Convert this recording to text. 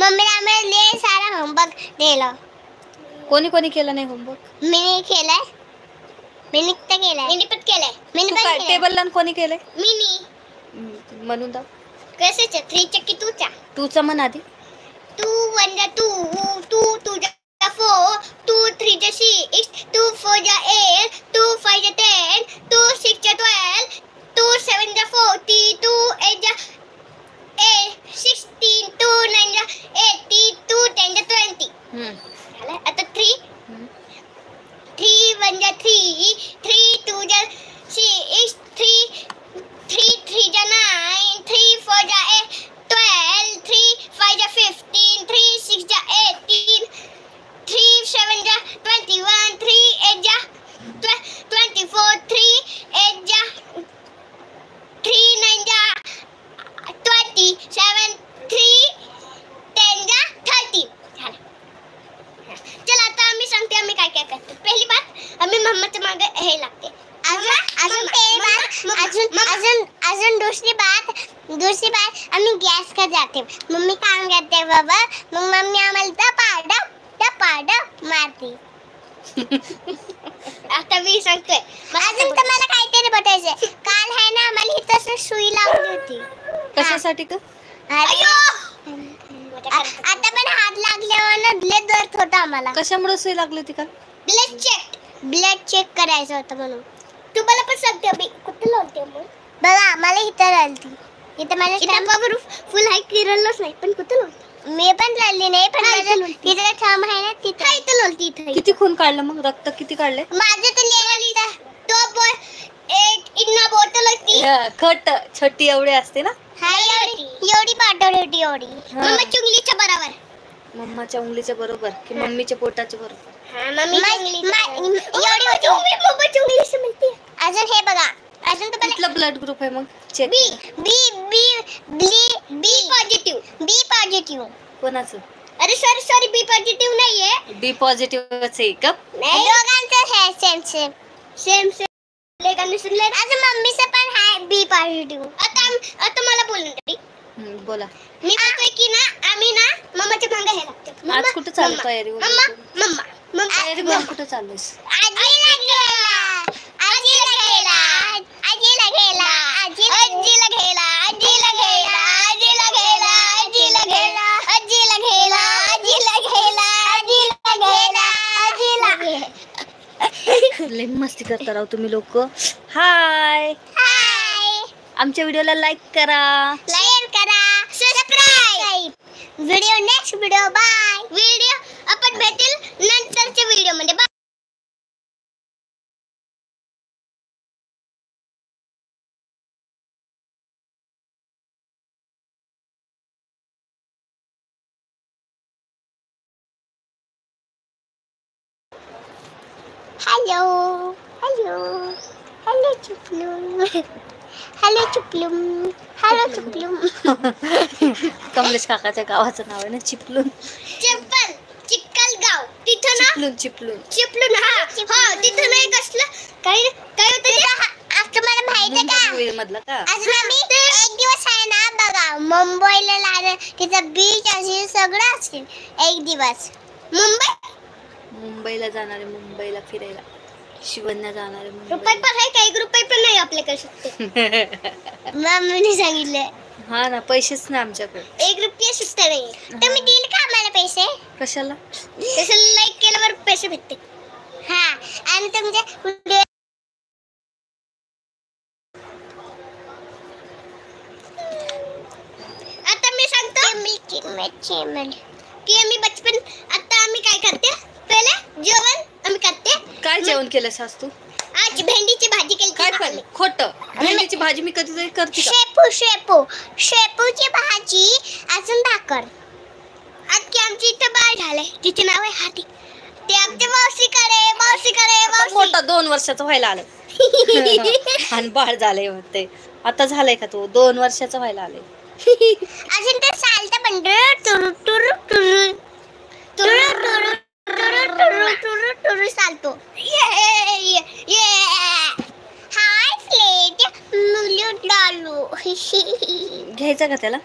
मम्मीने आम्हाला लय सारा होमवर्क दिला. कोणी कोणी केलं नाही होमवर्क? मी केलाय. मी पण केलाय. टेबलला कोणी केलंय? मी म्हणून दाव. कशाचं? 3 चा की 2 चा? 2 चा म्हण आधी. 2 1 जा 2, 2 जा 4, 2 3 जा 6, 2 4 जा 8, 2 5 जा 10, 2 6 जा 12, 2 7 जा 40, 2 8 जा 16, 2 9 जा 18, 2 10 जा 20. झालं. आता 3 1 जा 3, 3 2 जा 6, 3 जा 9, 3 4 जा 12, 3 5 जा 15, 3 6 जा 18, 3 7 जा 21, 3 8 जा 24, 3 8 जा 3 9 जा 27, 3 10 जा 30. झालं. चला आता आम्ही सांगते आम्ही काय काय करतो. पहिली बात आम्ही मम्माच्या मागे हे लागते. अजून दुसरी बात आम्ही गॅस का जाते. मम्मी काम करते बाबा, मग मम्मी आम्हाला डपाडप मारते. आता मी सांगतोय. अजून तर मला काहीतरी बतायचंय. काल आहे ना आम्हाला इथं सुई लावली होती. कशासाठी का? आता पण हात लागल्यावर ना ब्लड दर्द होता आम्हाला. कशामुळे सुई लागली होती का? ब्लड चेक करायचं होतं म्हणून. तुम्हाला पण सांगते मी कुठे लावते मग बघा. आम्हाला इथं लावती. इथं माझ्या फुल हाय किरलच नाही पण कुठे लावते. मी पण लावली नाही पण माझं तिथं ठाम आहे ना तिथं इथं लावती. इथं किती खून काढलं मग? रक्त किती काढले? माझं तर तो एक इन्ना बॉटल होती. खट छोटी एवढी असते ना. एवढी पाठवली होती. एवढी मम्माच्या उंगलीच्या बरोबर. मम्माच्या उंगलीच्या बरोबर की मम्मीच्या पोटाच्या बरोबर? एवढी होती. मम्माच्या उंगलीच्या म्हणते. अजून हे बघा. अजून तर कुठला ब्लड ग्रुप आहे मग? चेक. बी पॉझिटिव्ह. कोणाचं? अरे सॉरी बी पॉझिटिव्ह नाहीये. बी पॉझिटिव्हच आहे का? दोघांचं है सेम. अजून मम्मीचं पण आहे बी पॉझिटिव्ह. आता मला बोलून तरी. बोला. मी बोलतोय की ना आम्ही ना मम्माच्या मागे हे लागतो. आज कुठे चालू तयारी? मम्मा तयारी करून कुठे चाललीस? लय मस्ती करता राव तुम्ही लोक. हाय. आमच्या व्हिडिओला लाईक करा, शेअर करा, subscribe. Video next video. Bye. Video आपण भेटेल नंतरच्या व्हिडिओ मध्ये. बाय. हॅलो चिपलून. कमलेश काकाच्या गावाचं नाव आहे ना चिपलून. चिक्कलगाव. तिथं ना चिपलून. हा तिथं नाही कसलं काय होतं ते तुम्हाला माहिती आहे का? मधलं का? अजून आम्ही एक दिवस आहे ना बघा मुंबईला लागलं. तिथं बीच असेल सगळं असेल. एक दिवस मुंबईला जाणार आहे. मुंबईला फिरायला शिवण्या जाणार आहे. रुपये पण आहे का? 1 रुपये पण नाही आपल्याकडे सुट्टे. मम्मीने सांगितलं. हा ना पैसेच नाही आमच्याकडे. 1 रुपया सुट्टा नाही. तुम्ही देईल का आम्हाला पैसे? कशाला? लाईक केल्यावर पैसे भेटते. हा आणि तुमच्या व्हिडिओ आता मी सांगतो की आम्ही बचपन आता आम्ही काय करते. पहिले जेवण आम्ही करते. काय जेवण केलं सास तू? आज भेंडीची भाजी केली. काय पण खोटं? भेंडीची भाजी मी कधीतरी करते. शेपूची भाजी अजून भाकर. आज आमची इथं बाळ झालंय. तिचे नाव आहे हाती. ते आमच्या मावशीकडे मोठा 2 वर्षाचा व्हायला आलं. आणि बाळ झालंय म्हणते. आता झालंय का तू? 2 वर्षाचा व्हायला आलंय. अजून ते चालतं पण टुरू चालतो. हाय फ्लेट मुलू डालू. घ्यायचं का त्याला?